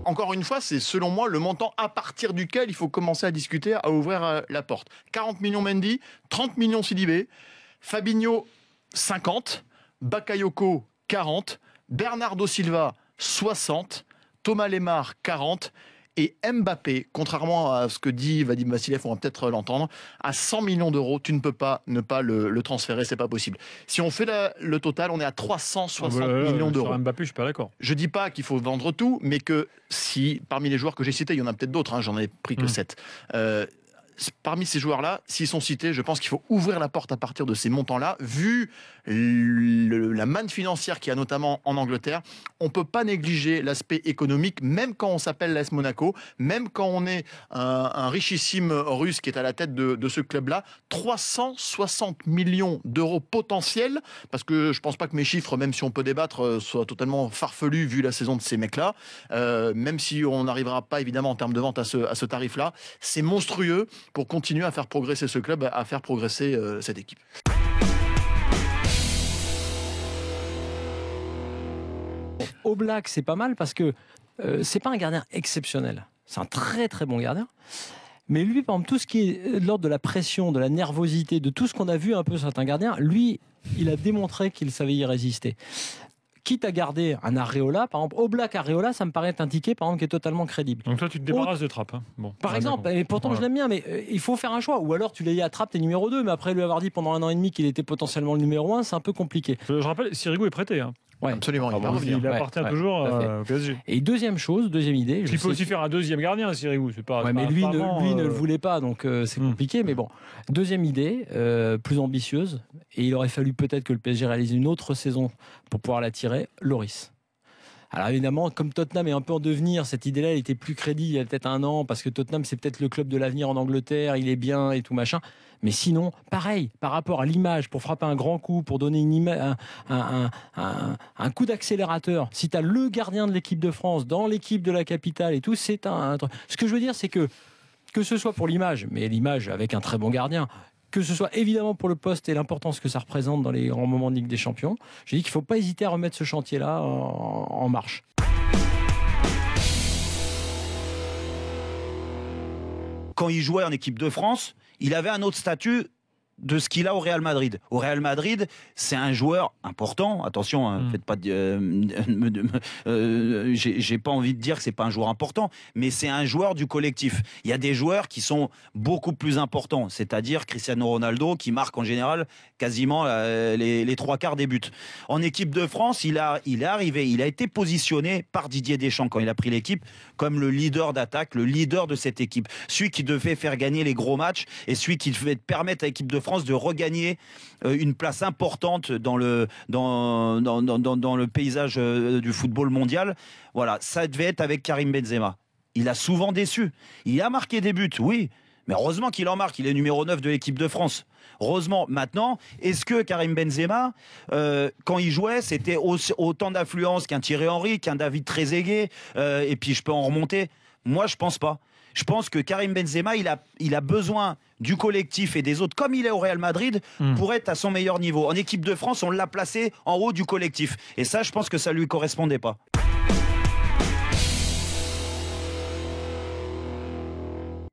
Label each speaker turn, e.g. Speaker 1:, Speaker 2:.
Speaker 1: encore une fois, c'est selon moi le montant à partir duquel il faut commencer à discuter, à ouvrir la porte. 40 millions Mendy, 30 millions Sidibé, Fabinho 50, Bakayoko 40, Bernardo Silva 60, Thomas Lemar 40 et Mbappé, contrairement à ce que dit Vadim Vassiliev, on va peut-être l'entendre, à 100 millions d'euros, tu ne peux pas ne pas le transférer, c'est pas possible. Si on fait le total, on est à 360 millions d'euros.
Speaker 2: Sur Mbappé, je suis pas d'accord.
Speaker 1: Je dis pas qu'il faut vendre tout, mais que si, parmi les joueurs que j'ai cités, il y en a peut-être d'autres, j'en ai pris que 7. Parmi ces joueurs-là, s'ils sont cités, je pense qu'il faut ouvrir la porte à partir de ces montants-là. Vu la manne financière qu'il y a notamment en Angleterre, on ne peut pas négliger l'aspect économique, même quand on s'appelle l'AS Monaco, même quand on est un richissime russe qui est à la tête de ce club-là. 360 millions d'euros potentiels, parce que je ne pense pas que mes chiffres, même si on peut débattre, soient totalement farfelus vu la saison de ces mecs-là. Même si on n'arrivera pas évidemment en termes de vente à ce tarif-là, c'est monstrueux pour continuer à faire progresser ce club, à faire progresser cette équipe.
Speaker 3: Oblak, c'est pas mal parce que c'est pas un gardien exceptionnel. C'est un très très bon gardien. Mais lui, par exemple, tout ce qui est de l'ordre de la pression, de la nervosité, de tout ce qu'on a vu un peu sur certains gardiens, lui, il a démontré qu'il savait y résister. Quitte à garder un Areola, par exemple, Oblak Areola, ça me paraît être un ticket, par exemple, qui est totalement crédible.
Speaker 2: Donc toi, tu te débarrasses de Trapp. Bon,
Speaker 3: par exemple, et pourtant je l'aime bien, mais il faut faire un choix. Ou alors tu l'as dit à Trapp, t'es numéro 2, mais après lui avoir dit pendant 1 an et demi qu'il était potentiellement le numéro 1, c'est un peu compliqué.
Speaker 2: Je rappelle, Sirigu est prêté.
Speaker 3: Ouais.
Speaker 1: Absolument,
Speaker 2: il appartient toujours au PSG.
Speaker 3: Et deuxième idée.
Speaker 2: Il faut aussi faire un deuxième gardien, Sirigu. C'est pas.
Speaker 3: Mais lui ne le voulait pas, donc c'est compliqué. Mais bon, deuxième idée, plus ambitieuse, et il aurait fallu peut-être que le PSG réalise une autre saison pour pouvoir l'attirer, Lloris. Alors évidemment, comme Tottenham est un peu en devenir, cette idée-là, elle était plus crédible il y a peut-être 1 an, parce que Tottenham, c'est peut-être le club de l'avenir en Angleterre, il est bien et tout machin. Mais sinon, pareil, par rapport à l'image, pour frapper un grand coup, pour donner un coup d'accélérateur, si tu as le gardien de l'équipe de France dans l'équipe de la capitale et tout, c'est un truc. Ce que je veux dire, c'est que ce soit pour l'image, mais l'image avec un très bon gardien, que ce soit évidemment pour le poste et l'importance que ça représente dans les grands moments de Ligue des Champions, je dis qu'il ne faut pas hésiter à remettre ce chantier-là en marche.
Speaker 4: Quand il jouait en équipe de France, il avait un autre statut de ce qu'il a au Real Madrid. Au Real Madrid, c'est un joueur important. Attention, faites pas j'ai pas envie de dire que c'est pas un joueur important, mais c'est un joueur du collectif. Il y a des joueurs qui sont beaucoup plus importants, c'est-à-dire Cristiano Ronaldo qui marque en général quasiment les 3/4 des buts. En équipe de France, il est arrivé, il a été positionné par Didier Deschamps quand il a pris l'équipe comme le leader d'attaque, le leader de cette équipe, celui qui devait faire gagner les gros matchs et celui qui devait permettre à l'équipe de France de regagner une place importante dans le paysage du football mondial. Voilà, ça devait être avec Karim Benzema. Il a souvent déçu. Il a marqué des buts, oui, mais heureusement qu'il en marque. Il est numéro 9 de l'équipe de France. Heureusement. Maintenant, est-ce que Karim Benzema, quand il jouait, c'était autant d'affluence qu'un Thierry Henry, qu'un David Trezeguet, et puis je peux en remonter? Moi, je pense pas. Je pense que Karim Benzema, il a besoin du collectif et des autres, comme il est au Real Madrid, pour être à son meilleur niveau. En équipe de France, on l'a placé en haut du collectif. Et ça, je pense que ça lui correspondait pas.